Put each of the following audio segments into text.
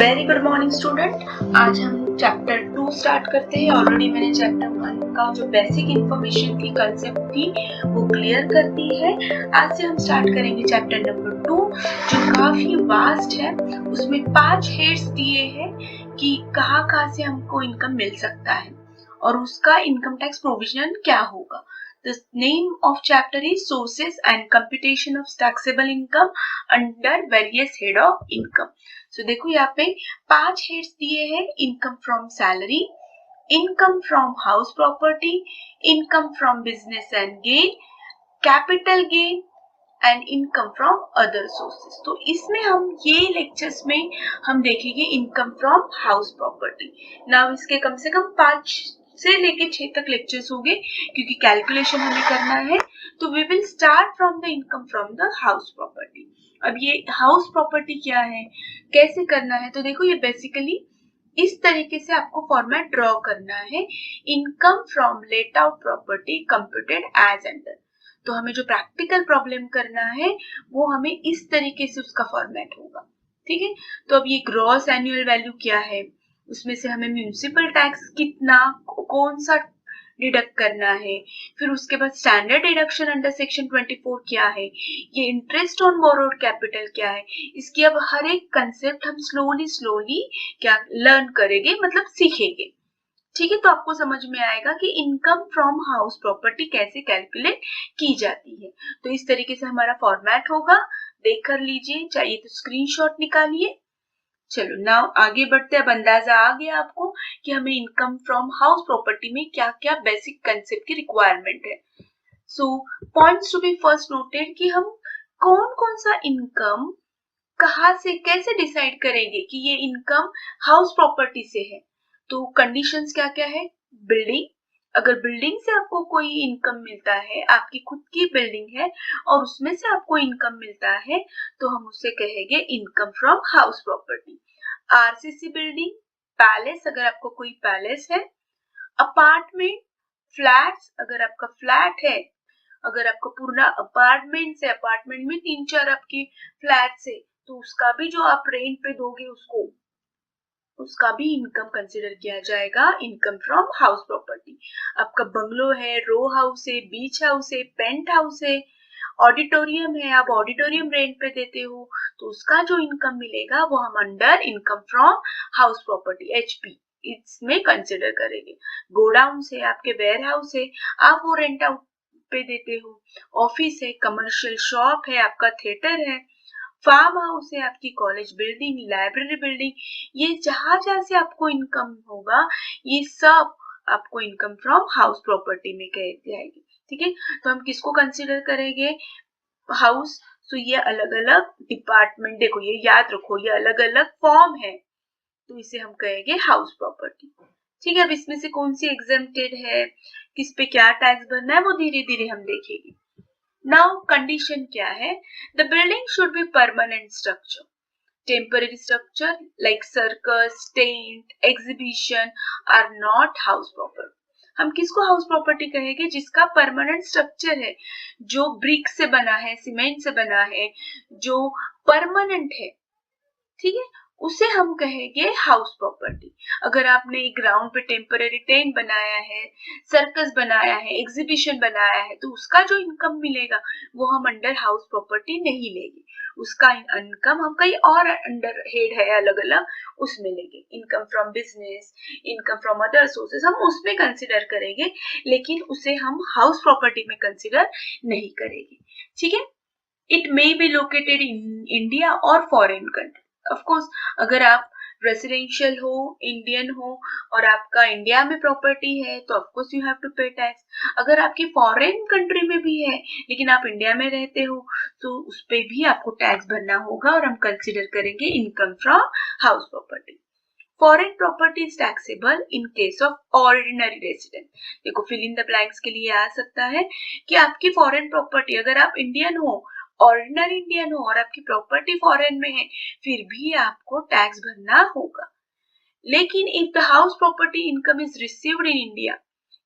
Very good morning student. आज हम chapter 2 start करते हैं। ऑलरेडी मैंने चैप्टर 1 का जो बेसिक इंफॉर्मेशन थी, कंसेप्ट थी, वो क्लियर कर दी है। आज से हम स्टार्ट करेंगे चैप्टर नंबर 2 जो काफी वास्ट है। उसमें 5 हेड्स दिए हैं कि कहाँ से हमको इनकम मिल सकता है और उसका इनकम टैक्स प्रोविजन क्या होगा। The name of chapter is sources and computation of taxable income under various head of income. So देखो यहाँ पे 5 हेड्स दिए हैं। Income from salary, income from house property, income from business and gain, capital gain and income from other sources. तो इसमें हम ये lectures में हम देखेंगे income from house property. Now इसके कम से कम 5 से लेके 6 तक लेक्चर्स होंगे क्योंकि कैलकुलेशन हमें करना है। तो we will start from the income from the house property. अब ये हाउस प्रॉपर्टी क्या है, कैसे करना है, तो देखो ये बेसिकली इस तरीके से आपको फॉर्मेट ड्रॉ करना है। Income from let out property computed as under. तो हमें जो प्रैक्टिकल प्रॉब्लम करना है वो हमें इस तरीके से उसका फॉर्मेट होगा। ठीक है, तो अब ये ग्रॉस एनुअल वैल्यू क्या है, उसमें से हमें म्यूनिसिपल टैक्स कितना, कौन सा डिडक्ट करना है, फिर उसके बाद स्टैंडर्ड डिडक्शन अंडर सेक्शन 24 क्या है, ये इंटरेस्ट ऑन बोरोड कैपिटल क्या है। इसकी अब हर एक कंसेप्ट हम स्लोली क्या लर्न करेंगे, मतलब सीखेंगे। ठीक है, तो आपको समझ में आएगा कि इनकम फ्रॉम हाउस प्रॉपर्टी कैसे कैलकुलेट की जाती है। तो इस तरीके से हमारा फॉर्मेट होगा, देख कर लीजिए, चाहिए तो स्क्रीनशॉट निकालिए। चलो नाउ आगे बढ़ते हैं। अब अंदाजा आ गया आपको कि हमें इनकम फ्रॉम हाउस प्रॉपर्टी में क्या क्या बेसिक कंसेप्ट की रिक्वायरमेंट है। So points to be first noted कि हम कौन कौन सा इनकम कहाँ से कैसे डिसाइड करेंगे कि ये इनकम हाउस प्रॉपर्टी से है। तो कंडीशंस क्या क्या है, बिल्डिंग, अगर बिल्डिंग से आपको कोई इनकम मिलता है, आपकी खुद की बिल्डिंग है और उसमें से आपको इनकम मिलता है, तो हम उसे कहेंगे income from house property. RCC building, palace, अगर आपको कोई पैलेस है, अपार्टमेंट, फ्लैट्स, अगर आपका फ्लैट है, अगर आपका पूरा अपार्टमेंट है, अपार्टमेंट में 3-4 आपके फ्लैट्स है, तो उसका भी जो आप रेंट पे दोगे उसका भी इनकम कंसिडर किया जाएगा, इनकम फ्रॉम हाउस प्रॉपर्टी। आपका बंगलो है, रो हाउस है, बीच हाउस है, पेंट हाउस है, ऑडिटोरियम है, आप ऑडिटोरियम रेंट पे देते हो, तो उसका जो इनकम मिलेगा वो हम under income from house property HP इसमें कंसिडर करेंगे। गोडाउन है, आपके वेयर हाउस है, आप वो रेंट आउट पे देते हो, ऑफिस है, कमर्शियल शॉप है, आपका थिएटर है, फार्म हाउस है, आपकी कॉलेज बिल्डिंग, लाइब्रेरी बिल्डिंग, ये जहां से आपको इनकम होगा ये सब आपको इनकम फ्रॉम हाउस प्रॉपर्टी में कह जाएगी। ठीक है, तो हम किसको कंसिडर करेंगे, हाउस। तो ये अलग अलग डिपार्टमेंट, देखो ये याद रखो, ये अलग अलग फॉर्म है, तो इसे हम कहेंगे हाउस प्रॉपर्टी। ठीक है, अब इसमें से कौन सी एग्जेम्प्टेड है, किस पे क्या टैक्स भरना है, वो धीरे धीरे हम देखेंगे। नाउ कंडीशन क्या है, the building should be permanent structure. Temporary structure like circus, tent, exhibition are not house property. हम किसको हाउस प्रॉपर्टी कहेंगे, जिसका परमानेंट स्ट्रक्चर है, जो ब्रिक से बना है, सीमेंट से बना है, जो परमानेंट है। ठीक है, उसे हम कहेंगे हाउस प्रॉपर्टी। अगर आपने एक ग्राउंड पे टेम्पररी टेंट बनाया है, सर्कस बनाया है, एग्जीबिशन बनाया है, तो उसका जो इनकम मिलेगा वो हम अंडर हाउस प्रॉपर्टी नहीं लेंगे, उसका इनकम हम कहीं और अंडर हेड है अलग अलग उसमें लेंगे। Income from business, income from other sources हम उसमें कंसिडर करेंगे, लेकिन उसे हम हाउस प्रॉपर्टी में कंसिडर नहीं करेंगे। ठीक है, it may be located in India और फॉरेन कंट्री। ऑफ कोर्स अगर आप रेसिडेंशियल हो, इंडियन हो और आपका इंडिया में प्रॉपर्टी है तो of course you have to pay tax. अगर आपकी फॉरेन कंट्री में भी है लेकिन आप इंडिया में रहते हो तो उस पे भी आपको टैक्स भरना होगा और हम कंसिडर करेंगे income from house property. Foreign property is taxable in case of ordinary resident. देखो फिल इन द ब्लैंक्स के लिए आ सकता है कि आपकी फॉरेन प्रॉपर्टी, अगर आप इंडियन हो, ऑर्डिनरी इंडियन हो और आपकी प्रॉपर्टी फॉरेन में है, फिर भी आपको टैक्स भरना होगा। लेकिन if the house property income is received in India,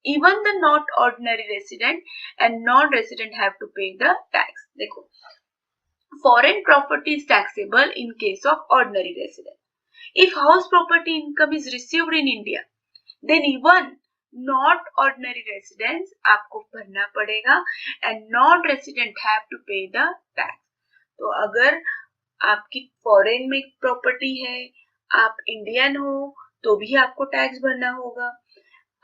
even the not ordinary resident and non-resident have to pay the tax. देखो, foreign property is taxable in case of ordinary resident. If house property income is received in India, then even not ordinary residents आपको भरना पड़ेगा and non-resident have to pay the tax. तो अगर आपकी foreign में property है, आप Indian हो तो भी आपको टैक्स भरना होगा.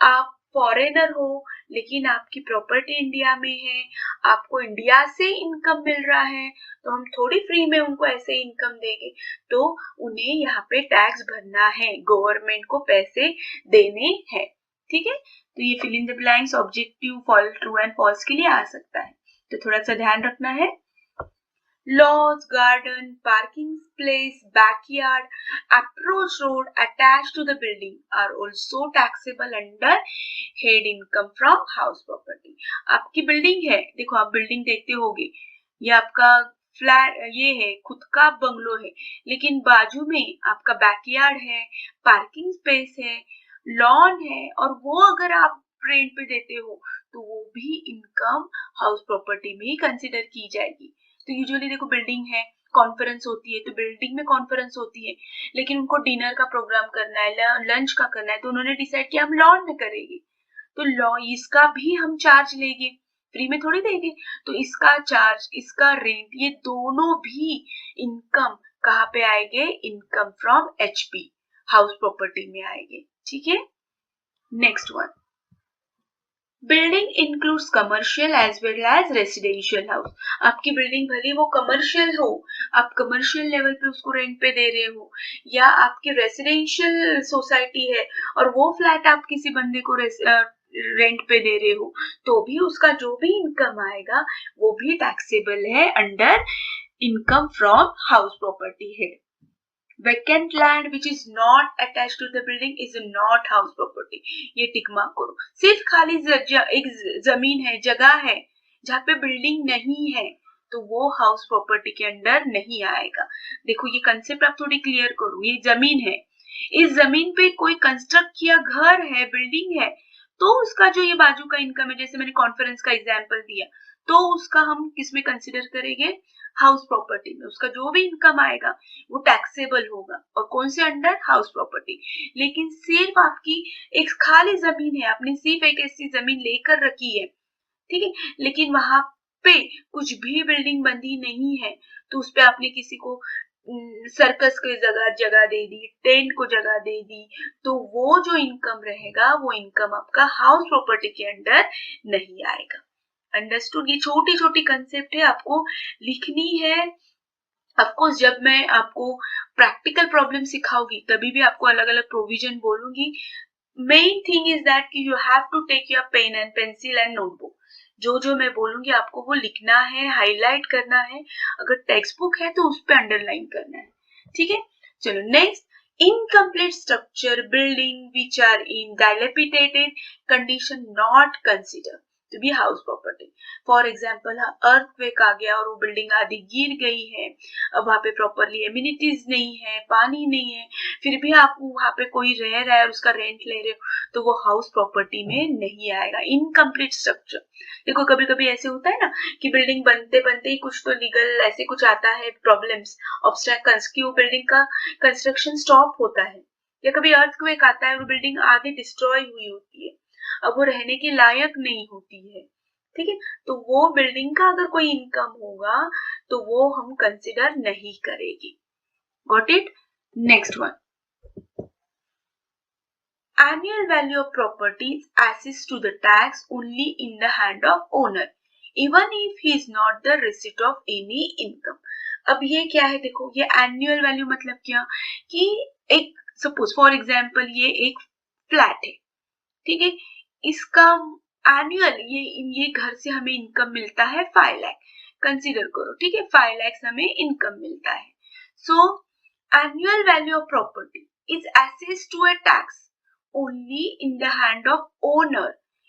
आप फॉरेनर हो लेकिन आपकी प्रॉपर्टी इंडिया में है, आपको इंडिया से इनकम मिल रहा है, तो हम थोड़ी फ्री में उनको ऐसे इनकम देंगे, तो उन्हें यहाँ पे टैक्स भरना है, गवर्नमेंट को पैसे देने हैं. ठीक है, तो ये fill in the blanks objective false true and false के लिए आ सकता है, तो थोड़ा सा ध्यान रखना है. Lawns, garden, parking place, backyard, approach road attached to the building are also taxable under head income from house property. आपकी बिल्डिंग है, देखो आप बिल्डिंग देखते होगे, ये आपका फ्लैट, ये है खुद का बंगलो है, लेकिन बाजू में आपका बैकयार्ड है, पार्किंग स्पेस है, लॉन है, और वो अगर आप रेंट पे देते हो तो वो भी इनकम हाउस प्रॉपर्टी में ही कंसिडर की जाएगी. तो यूजुअली देखो बिल्डिंग है, कॉन्फ्रेंस होती है, तो बिल्डिंग में कॉन्फ्रेंस होती है, लेकिन उनको डिनर का प्रोग्राम करना है, लंच का करना है, तो उन्होंने डिसाइड किया हम लॉन में करेंगे, तो लॉ इसका भी हम चार्ज लेंगे, फ्री में थोड़ी देंगे, तो इसका चार्ज, इसका रेंट, ये दोनों भी इनकम कहाँ पे आएंगे, income from HP house property में आएंगे. ठीक है, next one, building includes commercial as well as residential house. आपकी बिल्डिंग भले वो कमर्शियल हो, आप कमर्शियल लेवल पे उसको रेंट पे दे रहे हो, या आपकी रेसिडेंशियल सोसाइटी है और वो फ्लैट आप किसी बंदे को रेंट पे दे रहे हो, तो भी उसका जो भी इनकम आएगा वो भी टैक्सेबल है under income from house property है. Vacant land which is not attached to the building is not house property. ये टिक मार्क करो. सिर्फ खाली एक जमीन है, जगह है जहाँ पे बिल्डिंग नहीं है, तो वो हाउस प्रॉपर्टी के अंडर नहीं आएगा. देखो ये कंसेप्ट आप थोड़ी क्लियर करो. ये जमीन है, इस जमीन पे कोई कंस्ट्रक्ट किया घर है, बिल्डिंग है, तो उसका जो ये बाजू का इनकम है, जैसे मैंने कॉन्फ्रेंस का एग्जांपल दिया, तो उसका हम किस में कंसिडर करेंगे, हाउस प्रॉपर्टी में. उसका जो भी इनकम आएगा वो टैक्सेबल होगा, और कौन से अंडर, हाउस प्रॉपर्टी. लेकिन सिर्फ आपकी एक खाली जमीन है, आपने सिर्फ एक ऐसी जमीन लेकर रखी है, ठीक है, लेकिन वहां पे कुछ भी बिल्डिंग बंदी नहीं है, तो उस पे आपने किसी को सर्कस की जगह दे दी, टेंट को जगह दे दी, तो वो जो इनकम रहेगा वो इनकम आपका हाउस प्रॉपर्टी के अंडर नहीं आएगा. अंडरस्टूड. ये छोटी छोटी कंसेप्ट है, आपको लिखनी है. ऑफकोर्स जब मैं आपको प्रैक्टिकल प्रॉब्लम सिखाऊंगी तभी भी आपको अलग अलग प्रोविजन बोलूंगी. मेन थिंग इज दैट कि you have to take your pen and pencil and notebook. जो मैं बोलूंगी आपको वो लिखना है, हाईलाइट करना है. अगर टेक्स्ट बुक है तो उस पर अंडरलाइन करना है. ठीक है, चलो next. Incomplete structure building which are in dilapidated condition not considered to be house property. For example earthquake आ गया और वो बिल्डिंग आधी गिर गई है, अब वहां पे प्रॉपरली एम्यूनिटीज नहीं है, पानी नहीं है, फिर भी आप वहां पे कोई रह रहा है और उसका रेंट ले रहे हो, तो वो हाउस प्रॉपर्टी में नहीं आएगा. Incomplete structure. देखो कभी कभी ऐसे होता है ना कि बिल्डिंग बनते बनते ही कुछ तो लीगल ऐसे कुछ आता है, प्रॉब्लम्स, ऑब्स्ट्रैक्शंस, की वो बिल्डिंग का कंस्ट्रक्शन स्टॉप होता है, या कभी अर्थक्वेक आता है और बिल्डिंग आधी डिस्ट्रॉय हुई होती है, अब वो रहने के लायक नहीं होती है. ठीक है, तो वो बिल्डिंग का अगर कोई इनकम होगा तो वो हम कंसिडर नहीं करेगी. Got it. Next one, annual value of property assessed to the tax only in the hand of owner even if he is not the receipt of any income. अब ये क्या है, देखो ये एनुअल वैल्यू मतलब क्या, कि एक सपोज फॉर एग्जांपल ये एक फ्लैट है, ठीक है, इसका एनुअल ये घर से हमें इनकम मिलता है 5 लाख, कंसीडर करो. ठीक है, 5 लाख हमें इनकम मिलता है. So annual value of property is assessed to a tax only in the hand of owner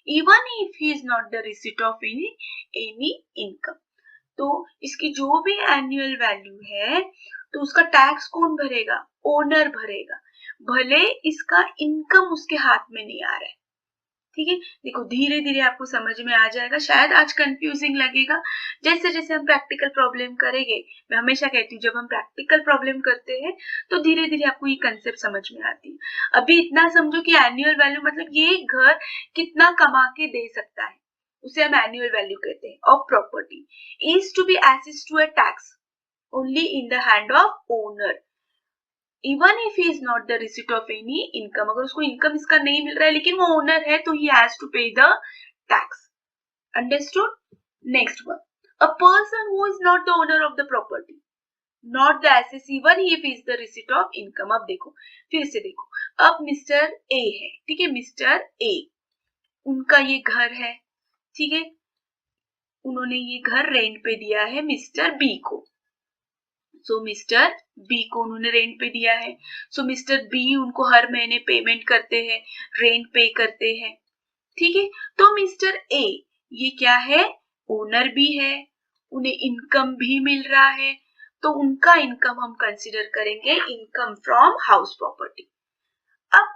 even if he is not the receipt of any income. तो इसकी जो भी एनुअल वैल्यू है तो उसका टैक्स कौन भरेगा, ओनर भरेगा, भले इसका इनकम उसके हाथ में नहीं आ रहा है. ठीक है, देखो धीरे धीरे आपको समझ में आ जाएगा। शायद आज कंफ्यूजिंग लगेगा, जैसे जैसे हम प्रैक्टिकल प्रॉब्लम करेंगे, मैं हमेशा कहती हूँ जब हम प्रैक्टिकल प्रॉब्लम करते हैं तो धीरे धीरे आपको ये कंसेप्ट समझ में आती है। अभी इतना समझो कि एनुअल वैल्यू मतलब ये घर कितना कमा के दे सकता है, उसे हम एनुअल वैल्यू कहते हैं of property, is to be assessed to a tax only in the hand of owner even if he is not the receipt of any income. अगर उसको इनकम इसका नहीं मिल रहा है लेकिन वो ओनर है तो he has to pay the tax. Understood? Next one, a person who is not the owner of the property not the assess even if is the receipt of income. अब देखो, फिर से देखो, अब मिस्टर ए है, ठीक है, mister A, उनका ये घर है, ठीक है, उन्होंने ये घर रेंट पे दिया है मिस्टर बी को। सो मिस्टर बी को उन्होंने रेंट पे दिया है। सो मिस्टर बी उनको हर महीने पेमेंट करते हैं, रेंट पे करते हैं, ठीक है। तो मिस्टर ए ये क्या है, ओनर भी है, उन्हें इनकम भी मिल रहा है, तो उनका इनकम हम कंसीडर करेंगे इनकम फ्रॉम हाउस प्रॉपर्टी। अब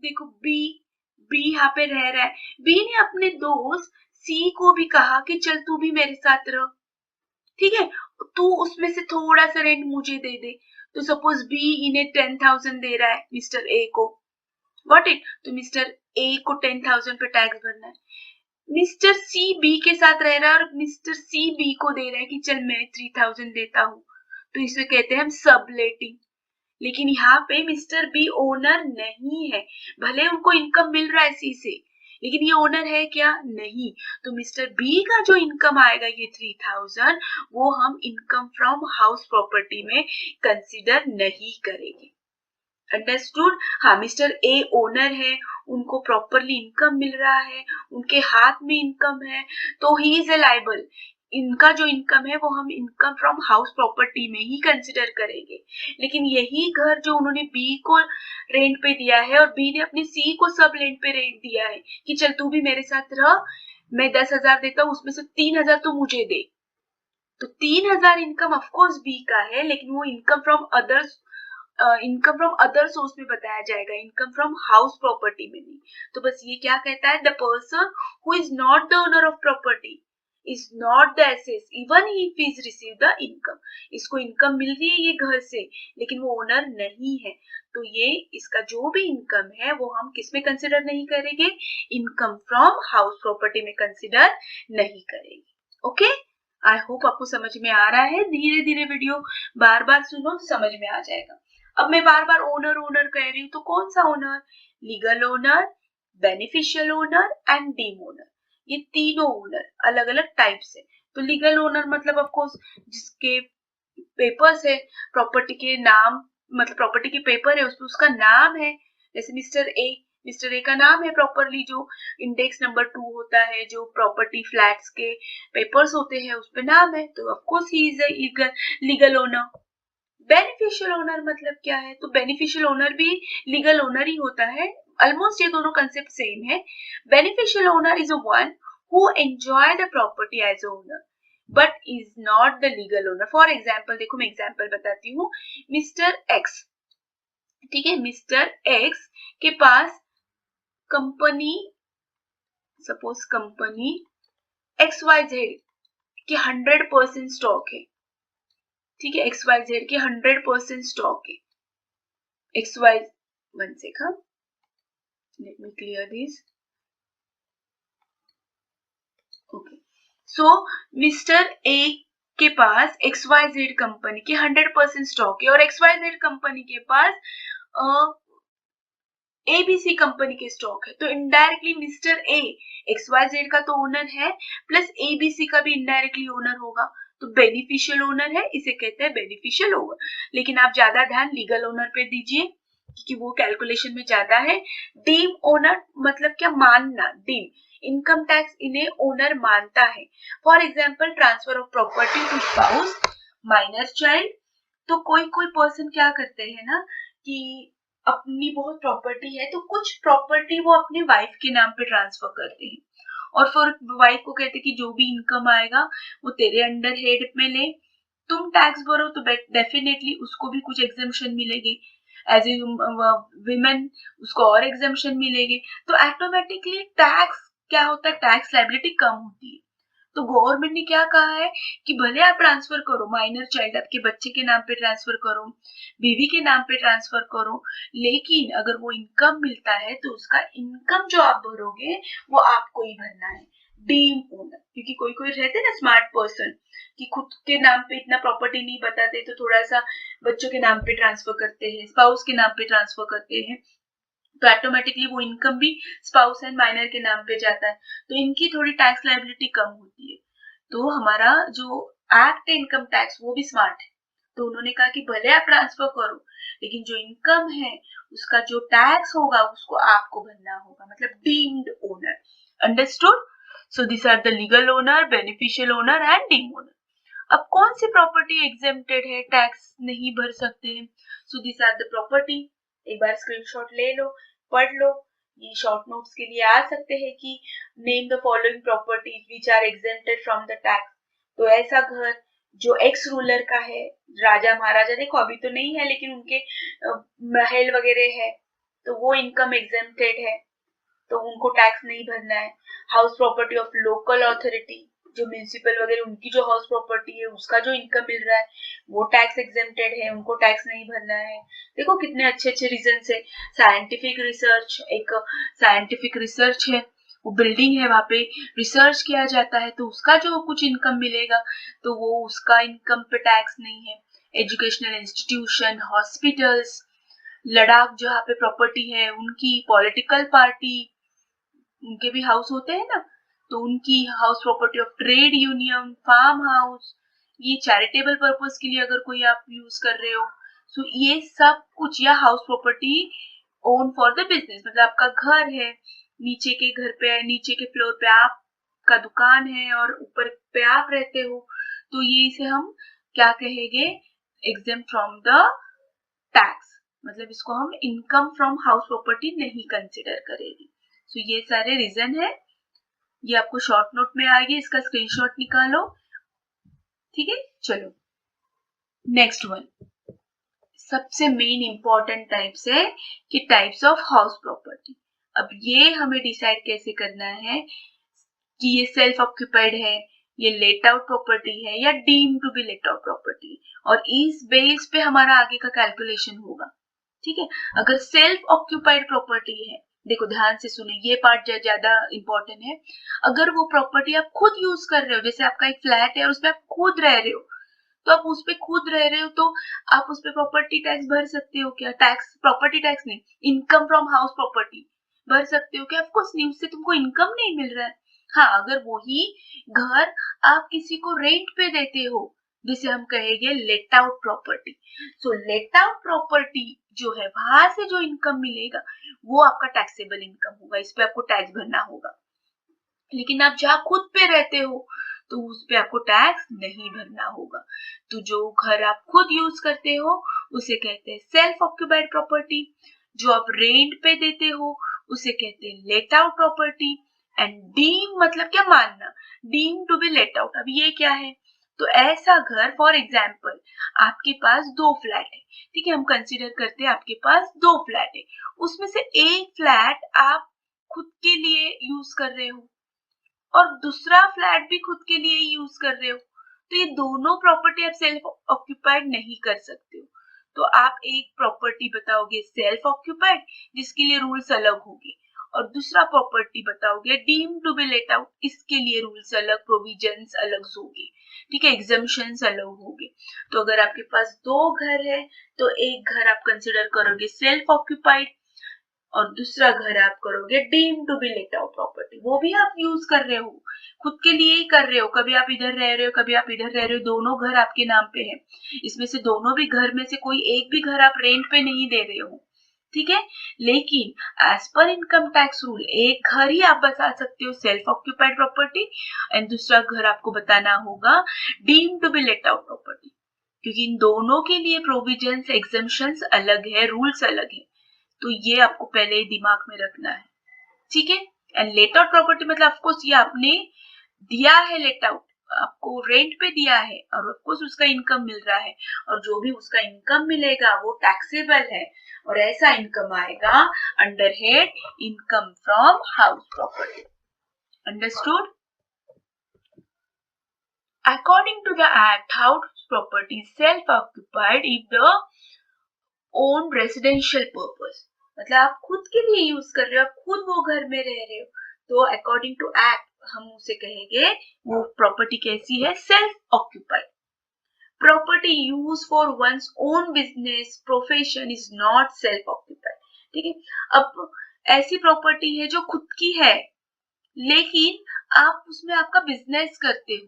देखो बी यहाँ पे रह रहा है, बी ने अपने दोस्त सी को भी कहा कि चल तू भी मेरे साथ रह, ठीक है, तू उसमें से थोड़ा सा रेंट मुझे दे दे। तो सपोज बी इन्हें 10,000 दे रहा है मिस्टर ए को, गॉट इट, तो मिस्टर ए को 10,000 पे टैक्स भरना है। मिस्टर सी बी के साथ रह रहा है और मिस्टर सी बी को दे रहा है कि चल मैं 3,000 देता हूं, तो इसे कहते हैं हम सबलेटिंग। लेकिन यहाँ पे मिस्टर बी ओनर नहीं है, भले उनको इनकम मिल रहा है सी से, लेकिन ये ओनर है क्या, नहीं। तो मिस्टर बी का जो इनकम आएगा ये 3,000, वो हम इनकम फ्रॉम हाउस प्रॉपर्टी में कंसीडर नहीं करेंगे। अंडरस्टूड? हाँ, मिस्टर ए ओनर है, उनको प्रॉपरली इनकम मिल रहा है, उनके हाथ में इनकम है, तो ही इज ए लायबल। इनका जो इनकम है वो हम इनकम फ्रॉम हाउस प्रॉपर्टी में ही कंसिडर करेंगे। लेकिन यही घर जो उन्होंने बी को रेंट पे दिया है और बी ने अपने सी को सब रेंट पे रेंट दिया है कि चल तू भी मेरे साथ रह, मैं 10,000 देता हूँ, उसमें से 3,000 तो मुझे दे। तो 3,000 इनकम ऑफकोर्स बी का है, लेकिन वो इनकम फ्रॉम अदर सोर्स में बताया जाएगा, इनकम फ्रॉम हाउस प्रॉपर्टी में नहीं। तो बस ये क्या कहता है, the person who is not the owner of property is not the assess even if is receive the income. इसको इनकम मिल रही है ये घर से, लेकिन वो ओनर नहीं है, तो ये इसका जो भी इनकम है वो हम किस में कंसिडर नहीं करेंगे, इनकम फ्रॉम हाउस प्रॉपर्टी में कंसिडर नहीं करेंगे। ओके, आई होप आपको समझ में आ रहा है। धीरे धीरे वीडियो बार बार सुनो तो समझ में आ जाएगा। अब मैं बार बार ओनर ओनर कह रही हूँ, तो कौन सा owner, legal owner, beneficial owner and deem owner, ये तीनों ओनर अलग अलग टाइप से। तो लीगल ओनर मतलब ऑफकोर्स जिसके पेपर्स है, प्रॉपर्टी के नाम, मतलब प्रॉपर्टी के पेपर है उसमें उसका नाम है, जैसे मिस्टर ए का नाम है प्रॉपरली, जो इंडेक्स नंबर 2 होता है, जो प्रॉपर्टी फ्लैट्स के पेपर्स होते हैं उस पे नाम है, तो of course he is a legal owner. Beneficial owner मतलब क्या है, तो बेनिफिशियल ओनर भी लीगल ओनर ही होता है, ऑलमोस्ट ये दोनों कंसेप्ट सेम है। Beneficial owner is a one who enjoy the property as owner but is not the legal owner. For example देखो, मैं एग्जाम्पल बताती हूँ, मिस्टर एक्स, ठीक है, मिस्टर एक्स के पास कंपनी, सपोज कंपनी XYZ की 100% स्टॉक है, ठीक है, XYZ की 100% स्टॉक है, XY, one second, let me clear this. Okay, so mister A के पास XYZ कंपनी की 100% स्टॉक है और XYZ कंपनी के पास ABC कंपनी के स्टॉक है, तो इनडायरेक्टली मिस्टर ए XYZ का तो ओनर है, प्लस ABC का भी इनडायरेक्टली ओनर होगा, तो बेनिफिशियल ओनर है, इसे कहते हैं बेनिफिशियल ओनर। लेकिन आप ज्यादा ध्यान लीगल ओनर पे दीजिए क्योंकि वो कैलकुलेशन में ज्यादा है। डीम ओनर मतलब क्या, मानना, डीम, इनकम टैक्स इन्हें ओनर मानता है। For example transfer of property to spouse, minor child, तो कोई कोई पर्सन क्या करते हैं ना कि अपनी बहुत प्रॉपर्टी है तो कुछ प्रॉपर्टी वो अपने वाइफ के नाम पे ट्रांसफर करते हैं और फिर वाइफ को कहते हैं कि जो भी इनकम आएगा वो तेरे अंडर हेड में ले, तुम टैक्स भरो तो डेफिनेटली उसको भी कुछ एग्जेम्पशन मिलेगी। एज ए विमेन उसको और एग्जाम्शन मिलेगी, तो ऑटोमेटिकली टैक्स क्या होता है, टैक्स लायबिलिटी कम होती है। तो गवर्नमेंट ने क्या कहा है कि भले आप ट्रांसफर करो, माइनर चाइल्ड आपके बच्चे के नाम पे ट्रांसफर करो, बीवी के नाम पे ट्रांसफर करो, लेकिन अगर वो इनकम मिलता है तो उसका इनकम जो आप भरोगे वो आपको ही भरना है, डीम ओनर। क्योंकि कोई कोई रहते हैं ना स्मार्ट पर्सन कि खुद के नाम पे इतना प्रॉपर्टी नहीं बताते, तो थोड़ा सा बच्चों के नाम पे ट्रांसफर करते हैं, स्पाउस के नाम पे ट्रांसफर करते हैं, तो ऑटोमेटिकली वो इनकम भी स्पाउस एंड माइनर के नाम पे जाता है, तो इनकी थोड़ी टैक्स लायबिलिटी कम होती है। तो हमारा जो एक्ट है इनकम टैक्स वो भी स्मार्ट है, तो उन्होंने कहा कि भले आप ट्रांसफर करो लेकिन जो इनकम है उसका जो टैक्स होगा उसको आपको भरना होगा, मतलब deemed owner. Understood? So this are the legal owner, beneficial owner and deem owner. अब कौन सी प्रॉपर्टी एग्जेम्प्टेड है, टैक्स नहीं भर सकते हैं? So this are the property. एक बार स्क्रीनशॉट ले लो, पढ़ लो, ये शॉर्ट नोट्स के लिए आ सकते हैं कि name the following properties which are exempted from the tax. तो ऐसा घर जो एक्स रूलर का है, राजा महाराजा, देखो अभी तो नहीं है लेकिन उनके महल वगैरह है, तो वो इनकम एग्जेम्प्टेड है, तो उनको टैक्स नहीं भरना है। House property of local authority, जो म्यूनिसिपल वगैरह उनकी जो हाउस प्रॉपर्टी है उसका जो इनकम मिल रहा है वो टैक्स एग्जेम्प्टेड है, उनको टैक्स नहीं भरना है। देखो कितने अच्छे अच्छे रीजन है। साइंटिफिक रिसर्च, एक साइंटिफिक रिसर्च है, वो बिल्डिंग है, वहां पे रिसर्च किया जाता है, तो उसका जो कुछ इनकम मिलेगा तो वो उसका इनकम पे टैक्स नहीं है। एजुकेशनल इंस्टीट्यूशन, हॉस्पिटल्स, लद्दाख जहाँ पे प्रॉपर्टी है उनकी, पॉलिटिकल पार्टी उनके भी हाउस होते हैं ना, तो उनकी house property of trade union, farm house, ये चैरिटेबल पर्पस के लिए अगर कोई आप यूज कर रहे हो, सो ये सब कुछ, या house property own for the business, मतलब आपका घर है, नीचे के घर पे, नीचे के फ्लोर पे आपका दुकान है और ऊपर पे आप रहते हो, तो ये इसे हम क्या कहेंगे, एग्जेम्प्ट फ्रॉम द टैक्स, मतलब इसको हम इनकम फ्रॉम हाउस प्रॉपर्टी नहीं कंसिडर करेंगे। तो ये सारे रीजन है, ये आपको शॉर्ट नोट में आएगी, इसका स्क्रीनशॉट निकालो, ठीक है। चलो नेक्स्ट वन, सबसे मेन इंपॉर्टेंट टाइप्स है कि टाइप्स ऑफ हाउस प्रॉपर्टी। अब ये हमें डिसाइड कैसे करना है कि ये सेल्फ ऑक्यूपाइड है, ये लेट आउट प्रॉपर्टी है या deem to be let out property, और इस बेस पे हमारा आगे का कैलकुलेशन होगा, ठीक है। अगर सेल्फ ऑक्यूपाइड प्रॉपर्टी है, देखो ध्यान से सुने, ये पार्ट ज्यादा इंपॉर्टेंट है। अगर वो प्रॉपर्टी आप खुद यूज कर रहे हो, जैसे आपका एक फ्लैट है और उसपे आप खुद रह रहे हो, तो आप उस पे खुद रह रहे हो तो आप उस पे प्रॉपर्टी टैक्स भर सकते हो क्या? टैक्स, प्रॉपर्टी टैक्स नहीं, इनकम फ्रॉम हाउस प्रॉपर्टी भर सकते हो क्या? ऑफकोर्स नहीं, उससे तुमको इनकम नहीं मिल रहा है। हाँ, अगर वही घर आप किसी को रेंट पे देते हो, जिसे हम कहेंगे late out property. So let out property जो है, वहां से जो इनकम मिलेगा वो आपका टैक्सेबल इनकम होगा, इस पे आपको टैक्स भरना होगा। लेकिन आप जहाँ खुद पे रहते हो तो उस पे आपको टैक्स नहीं भरना होगा। तो जो घर आप खुद यूज करते हो उसे कहते हैं सेल्फ ऑक्यूपाइड प्रॉपर्टी, जो आप रेंट पे देते हो उसे कहते हैं let out property. And deem मतलब क्या, मानना, deem to be let out. अब ये क्या है, तो ऐसा घर, फॉर एग्जाम्पल आपके पास 2 फ्लैट है, ठीक है, हम कंसिडर करते हैं आपके पास 2 फ्लैट है, उसमें से एक फ्लैट आप खुद के लिए यूज कर रहे हो और दूसरा फ्लैट भी खुद के लिए यूज कर रहे हो, तो ये दोनों प्रॉपर्टी आप सेल्फ ऑक्यूपाइड नहीं कर सकते हो। तो आप एक प्रॉपर्टी बताओगे सेल्फ ऑक्यूपाइड, जिसके लिए रूल्स अलग होंगे, और दूसरा प्रॉपर्टी बताओगे deem to be let out, इसके लिए रूल्स अलग, प्रोविजंस अलग होंगे, ठीक है, एग्जम्पशंस अलग होंगे। तो अगर आपके पास 2 घर है तो एक घर आप कंसिडर करोगे सेल्फ ऑक्यूपाइड और दूसरा घर आप करोगे deem to be let out property, वो भी आप यूज कर रहे हो, खुद के लिए ही कर रहे हो, कभी आप इधर रह रहे हो, कभी आप इधर रह रहे हो, दोनों घर आपके नाम पे है, इसमें से दोनों भी घर में से कोई एक भी घर आप रेंट पे नहीं दे रहे हो, ठीक है। लेकिन as per income tax rule एक घर ही आप बता सकते हो सेल्फ ऑक्यूपाइड प्रॉपर्टी, एंड दूसरा घर आपको बताना होगा deem to be let out property, क्योंकि इन दोनों के लिए प्रोविजंस, एग्जम्पशंस अलग है, रूल्स अलग है, तो ये आपको पहले ही दिमाग में रखना है, ठीक है। एंड लेट आउट प्रॉपर्टी मतलब ऑफकोर्स ये आपने दिया है लेट आउट, आपको रेंट पे दिया है और ऑफकोर्स उसका इनकम मिल रहा है, और जो भी उसका इनकम मिलेगा वो टैक्सेबल है, और ऐसा इनकम आएगा under head income from house property. Understood? According to the Act, house property is self-occupied if the own residential purpose, मतलब आप खुद के लिए यूज कर रहे हो, आप खुद वो घर में रह रहे हो, तो अकॉर्डिंग टू एक्ट हम उसे कहेंगे वो प्रॉपर्टी कैसी है, self occupied. Property use for one's own business profession is not self occupied. ठीक है, अब ऐसी प्रॉपर्टी है जो खुद की है लेकिन आप उसमें आपका बिजनेस करते हो,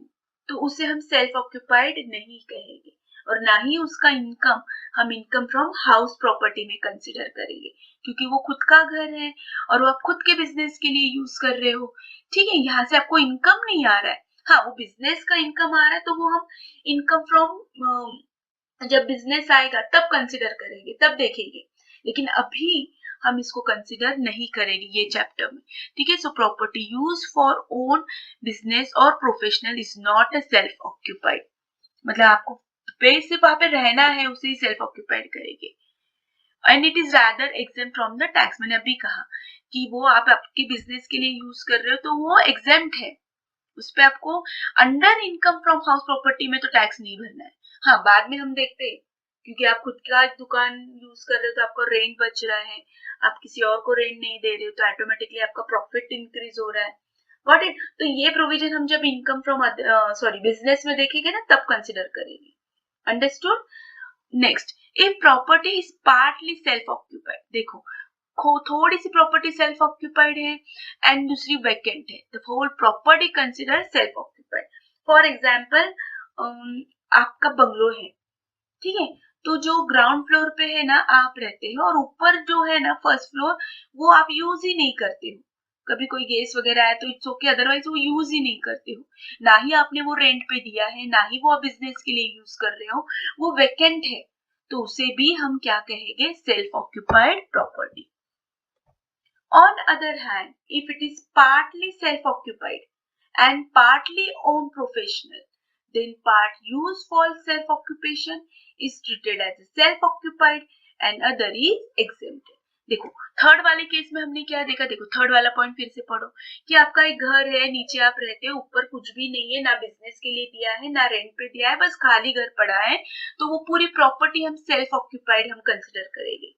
तो उसे हम सेल्फ ऑक्यूपाइड नहीं कहेंगे, और ना ही उसका इनकम हम इनकम फ्रॉम हाउस प्रॉपर्टी में कंसिडर करेंगे, क्योंकि वो खुद का घर है और वो आप खुद के बिजनेस के लिए यूज कर रहे हो। ठीक है, यहाँ से आपको इनकम नहीं आ रहा है, हाँ वो बिजनेस का इनकम आ रहा है, तो वो हम इनकम फ्रॉम जब बिजनेस आएगा तब कंसिडर करेंगे, तब देखेंगे, लेकिन अभी हम इसको कंसिडर नहीं करेंगे ये चैप्टर में। ठीक है, so property use for own business और professional is not a self occupied, मतलब आपको सिर्फ वहां पे रहना है उसे ही सेल्फ ऑक्यूपाइड करेंगे। And it is rather exempt from the tax, मैंने अभी कहा कि वो आप आपके बिजनेस के लिए यूज कर रहे हो तो वो एग्जेम्प्ट है, उस पे आपको under income from house property में तो टैक्स नहीं भरना है। हाँ बाद में हम देखते हैं, क्योंकि आप खुद का दुकान यूज कर रहे हो तो आपको रेंट बच रहा है, आप किसी और को रेंट नहीं दे रहे हो तो ऑटोमेटिकली आपका प्रॉफिट इंक्रीज हो रहा है। Got it? तो ये प्रोविजन हम जब इनकम फ्रॉम बिजनेस में देखेंगे ना तब कंसिडर करेंगे। Understood? Next, if property is partly self occupied, देखो थोड़ी सी प्रॉपर्टी सेल्फ ऑक्यूपाइड है एंड दूसरी वैकेंट है, the whole property consider self occupied. For example आपका बंगलो है, ठीक है, तो जो ग्राउंड फ्लोर पे है ना आप रहते हो, और ऊपर जो है ना फर्स्ट फ्लोर वो आप यूज ही नहीं करते हो, कभी कोई गेस्ट वगैरह आए तो इट्स ओके, अदरवाइज वो यूज ही नहीं करते हो, ना ही आपने वो रेंट पे दिया है, ना ही वो आप बिजनेस के लिए यूज कर रहे हो, वो वैकेंट है, तो उसे भी हम क्या कहेंगे, self occupied property. On other hand, if it is partly self-occupied and partly owned professional, then part used for self-occupation is treated as a self-occupied and other is exempted. देखो थर्ड वाले case में हमने क्या देखा, देखो third वाला point फिर से पढ़ो कि आपका एक घर है, नीचे आप रहते हो, ऊपर कुछ भी नहीं है, ना बिजनेस के लिए दिया है ना रेंट पे दिया है, बस खाली घर पड़ा है, तो वो पूरी प्रॉपर्टी हम सेल्फ ऑक्यूपाइड हम कंसिडर करेंगे।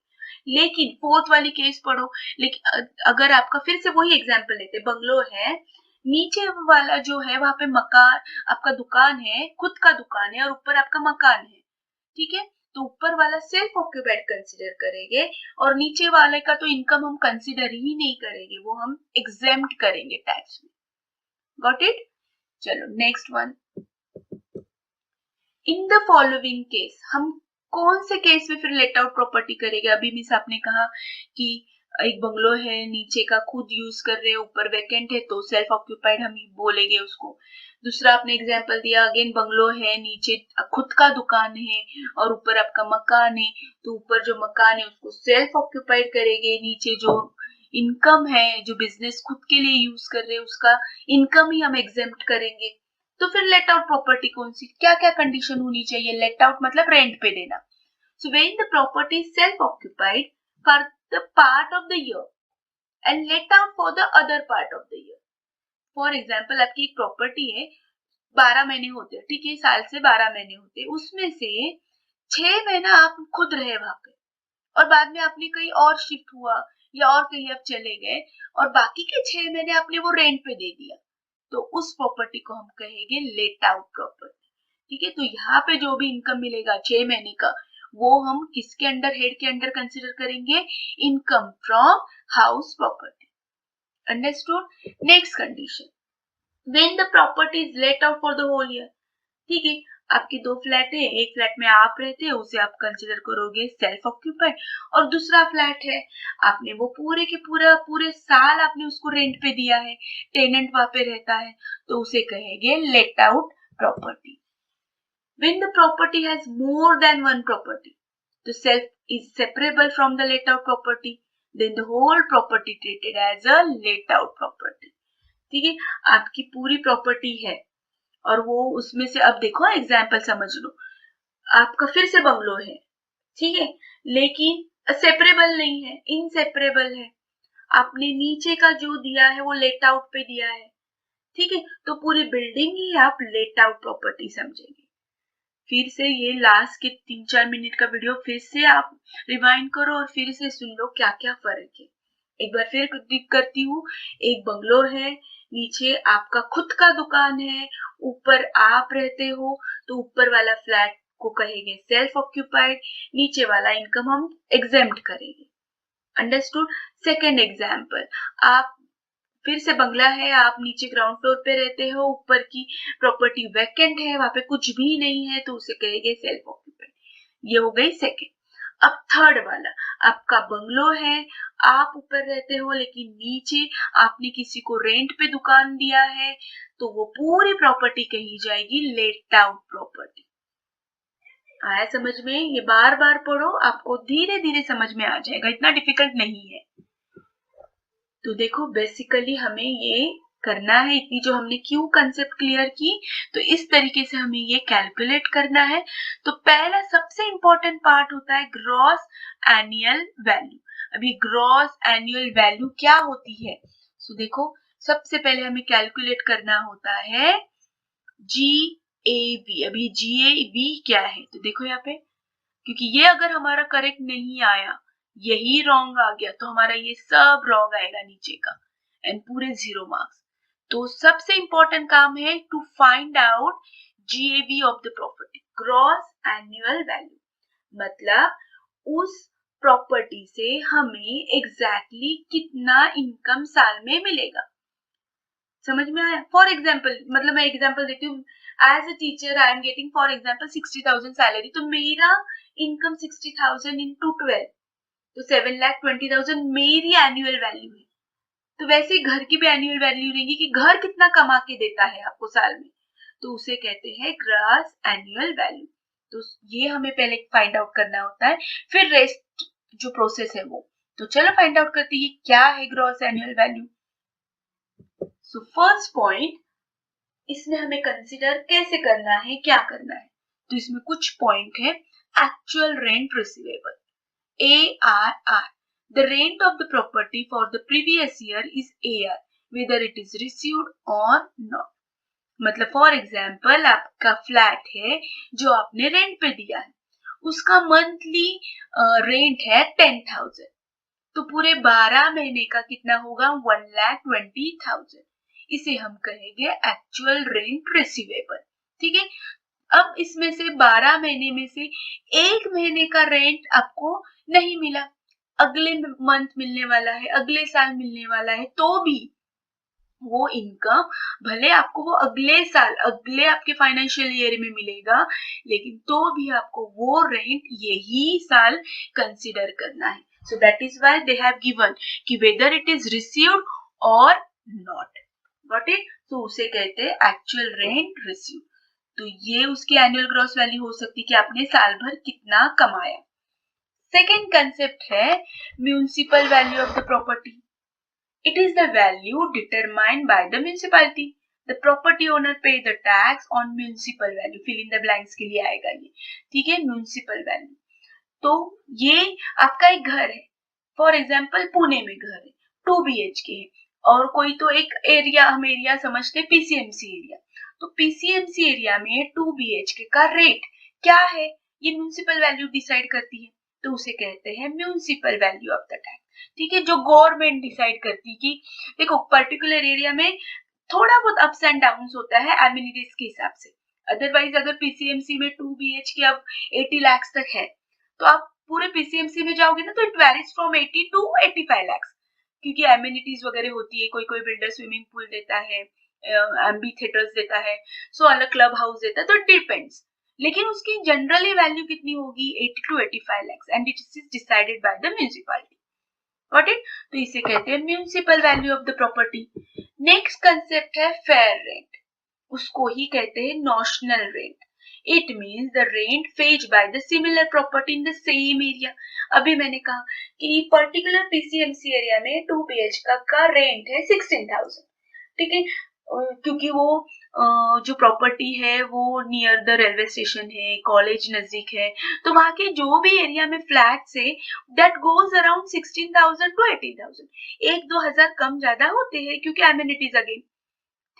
लेकिन फोर्थ वाली केस पढ़ो, लेकिन अगर आपका फिर से वही एग्जांपल लेते, बंगलो है, नीचे वाला जो है वहां पे मकान, आपका दुकान है, खुद का दुकान है, और ऊपर आपका मकान है, ठीक है, तो ऊपर वाला सेल्फ ऑक्यूपाइड कंसिडर करेंगे, और नीचे वाले का तो इनकम हम कंसिडर ही नहीं करेंगे, वो हम एग्जेम्प्ट करेंगे टैक्स में। Got it? चलो next one, in the following case, हम कौन से केस में फिर लेट आउट प्रॉपर्टी करेंगे? अभी मिस आपने कहा कि एक बंगलो है, नीचे का खुद यूज कर रहे हो, ऊपर वैकेंट है, तो सेल्फ ऑक्यूपाइड हम बोलेंगे उसको। दूसरा आपने एग्जांपल दिया, अगेन बंगलो है, नीचे खुद का दुकान है और ऊपर आपका मकान है, तो ऊपर जो मकान है उसको सेल्फ ऑक्यूपाइड करेंगे, नीचे जो इनकम है, जो बिजनेस खुद के लिए यूज कर रहे हैं उसका इनकम ही हम एग्जेम्प्ट करेंगे। तो फिर लेट आउट प्रॉपर्टी कौन सी, क्या क्या कंडीशन होनी चाहिए? लेट आउट मतलब रेंट पे देना। So when the property is self occupied for the part of the year and let out for the other part of the year. For example आपकी एक प्रॉपर्टी है, 12 महीने होते हैं, ठीक है, साल से 12 महीने होते हैं, उसमें से 6 महीना आप खुद रहे वहां पे, और बाद में आपने कहीं और शिफ्ट हुआ या और कहीं आप चले गए, और बाकी के 6 महीने आपने वो रेंट पे दे दिया, तो उस प्रॉपर्टी को हम कहेंगे लेट आउट प्रॉपर्टी। ठीक है, तो यहाँ पे जो भी इनकम मिलेगा 6 महीने का, वो हम किसके अंडर, हेड के अंडर कंसिडर करेंगे, income from house property. Understood? Next condition, when the property is let out for the whole year. ठीक है, आपके 2 फ्लैट है, एक फ्लैट में आप रहते हैं, उसे आप कंसिडर करोगे सेल्फ ऑक्यूपाइड, और दूसरा फ्लैट है, आपने वो पूरे के पूरे साल आपने उसको रेंट पे दिया है, टेनेंट वहां पे रहता है, तो उसे कहेंगे late out property. When the property has more than one property, the self is separable from the let out property, then the whole property treated as a let out property. ठीक है, आपकी पूरी प्रॉपर्टी है, और वो उसमें से अब देखो एग्जाम्पल समझ लो, आपका फिर से बंगलो है, ठीक है, लेकिन सेपरेबल नहीं है, इनसेपरेबल है। आपने नीचे का जो दिया है वो लेट आउट पे दिया है, ठीक है, तो पूरी बिल्डिंग ही आप लेट आउट प्रॉपर्टी समझेंगे। फिर से ये लास्ट के 3-4 मिनट का वीडियो फिर से आप रिवाइंड करो और फिर से सुन लो क्या क्या फर्क है। एक बार फिर क्लिक करती हूँ। एक बंगलो है, नीचे आपका खुद का दुकान है, ऊपर आप रहते हो, तो ऊपर वाला फ्लैट को कहेंगे सेल्फ ऑक्यूपाइड, नीचे वाला इनकम हम एग्जेम्प्ट करेंगे। अंडरस्टूड। सेकेंड एग्जाम्पल, आप फिर से बंगला है, आप नीचे ग्राउंड फ्लोर पे रहते हो, ऊपर की प्रॉपर्टी वैकेंट है, वहां पे कुछ भी नहीं है, तो उसे कहेंगे सेल्फ ऑक्यूपाइड। ये हो गई सेकेंड। अब थर्ड वाला, आपका बंगलो है, आप ऊपर रहते हो लेकिन नीचे आपने किसी को रेंट पे दुकान दिया है, तो वो पूरी प्रॉपर्टी कही जाएगी लेट आउट प्रॉपर्टी। आया समझ में? ये बार बार पढ़ो, आपको धीरे धीरे समझ में आ जाएगा, इतना डिफिकल्ट नहीं है। तो देखो बेसिकली हमें ये करना है, इतनी जो हमने क्यू कंसेप्ट क्लियर की, तो इस तरीके से हमें ये कैलकुलेट करना है। तो पहला सबसे इंपॉर्टेंट पार्ट होता है ग्रॉस एनुअल वैल्यू। अभी ग्रॉस एनुअल वैल्यू क्या होती है? तो देखो सबसे पहले हमें कैलकुलेट करना होता है GAV। अभी GAV क्या है? तो देखो यहाँ पे, क्योंकि ये अगर हमारा करेक्ट नहीं आया, यही रॉन्ग आ गया, तो हमारा ये सब रॉन्ग आएगा नीचे का एंड पूरे 0 मार्क्स। तो सबसे इंपॉर्टेंट काम है to find out GAV of the property, gross annual value. मतलब उस प्रॉपर्टी से हमें एग्जैक्टली कितना इनकम साल में मिलेगा। समझ में आया? फॉर एग्जाम्पल, मतलब मैं एग्जाम्पल देती हूँ, as a teacher I am getting for example 60,000 salary, तो मेरा इनकम 60,000 इंटू 12, तो 7,20,000 मेरी एनुअल वैल्यू है। तो वैसे ही घर की भी एनुअल वैल्यू रहेगी कि घर कितना कमा के देता है आपको साल में, तो उसे कहते हैं ग्रॉस एनुअल वैल्यू। तो ये हमें पहले फाइंड आउट करना होता है, फिर रेस्ट जो प्रोसेस है वो। तो चलो फाइंड आउट करते हैं क्या है gross annual value. So first point, इसमें हमें कंसीडर कैसे करना है, क्या करना है, तो इसमें कुछ पॉइंट है। Actual rent receivable, ARR, the rent of the property for the previous year is AR whether it is received or not। मतलब फॉर एग्जाम्पल आपका फ्लैट है जो आपने रेंट पे दिया है, उसका मंथली रेंट है 10,000, तो पूरे 12 महीने का कितना होगा? 1,20,000। इसे हम कहेंगे एक्चुअल रेंट रिसीवेबल। ठीक है, अब इसमें से 12 महीने में से एक महीने का रेंट आपको नहीं मिला, अगले मंथ मिलने वाला है, अगले साल मिलने वाला है, तो भी वो इनकम भले आपको वो अगले साल, अगले आपके फाइनेंशियल ईयर में मिलेगा, लेकिन तो भी आपको वो रेंट यही साल कंसीडर करना है। So that is why they have given कि वेदर इट इज रिसीव्ड और नॉट, गॉट इट? तो उसे कहते हैं एक्चुअल रेंट रिसीव्ड। तो ये उसकी एनुअल ग्रॉस वैल्यू हो सकती है कि आपने साल भर कितना कमाया। सेकेंड कंसेप्ट है municipal value of the property. It is the value determined by the municipality. The property owner pay the tax on municipal value. Fill in the blanks के लिए आएगा ये, ठीक है, म्युनिसिपल वैल्यू। तो ये आपका एक घर है, फॉर एग्जाम्पल पुणे में घर है, 2 BHK है, और कोई तो एक एरिया, हम एरिया समझते हैं PCMC एरिया, तो PCMC एरिया में 2 BHK का रेट क्या है, ये म्युनिसिपल वैल्यू डिसाइड करती है, तो उसे कहते हैं municipal value of the tax. ठीक है, जो गवर्नमेंट डिसाइड करती है कि देखो पर्टिकुलर एरिया में थोड़ा बहुत अप्स एंड डाउन होता है एमिनिटीज के हिसाब से। अदरवाइज अगर PCMC में 2 BHK अब 80 लाख तक है, तो आप पूरे PCMC में जाओगे ना, तो it varies from 80 to 85 lakh, क्योंकि एमिनिटीज वगैरह होती है, कोई कोई बिल्डर स्विमिंग पूल देता है, एम्बी थिएटर्स देता है, सो अलग क्लब हाउस देता है, तो डिपेंड्स। लेकिन उसकी जनरली वैल्यू कितनी होगी? 80 to 85 lakh, and it is decided by the municipality, got it? तो इसे कहते हैं municipal value of the property. Next concept है फेयर रेंट, उसको ही कहते हैं notional rent. It means the rent fetched by the similar property in the same area। अभी मैंने कहा कि पर्टिकुलर PCMC एरिया में 2 BHK का रेंट है 16,000, ठीक है, क्योंकि वो जो प्रॉपर्टी है वो नियर द रेलवे स्टेशन है, कॉलेज नजदीक है, तो वहां के जो भी एरिया में फ्लैट्स है दैट गोज अराउंड 16,000 टू 18,000, 1-2 हजार कम ज्यादा होते हैं क्योंकि एमिनिटीज अगेन,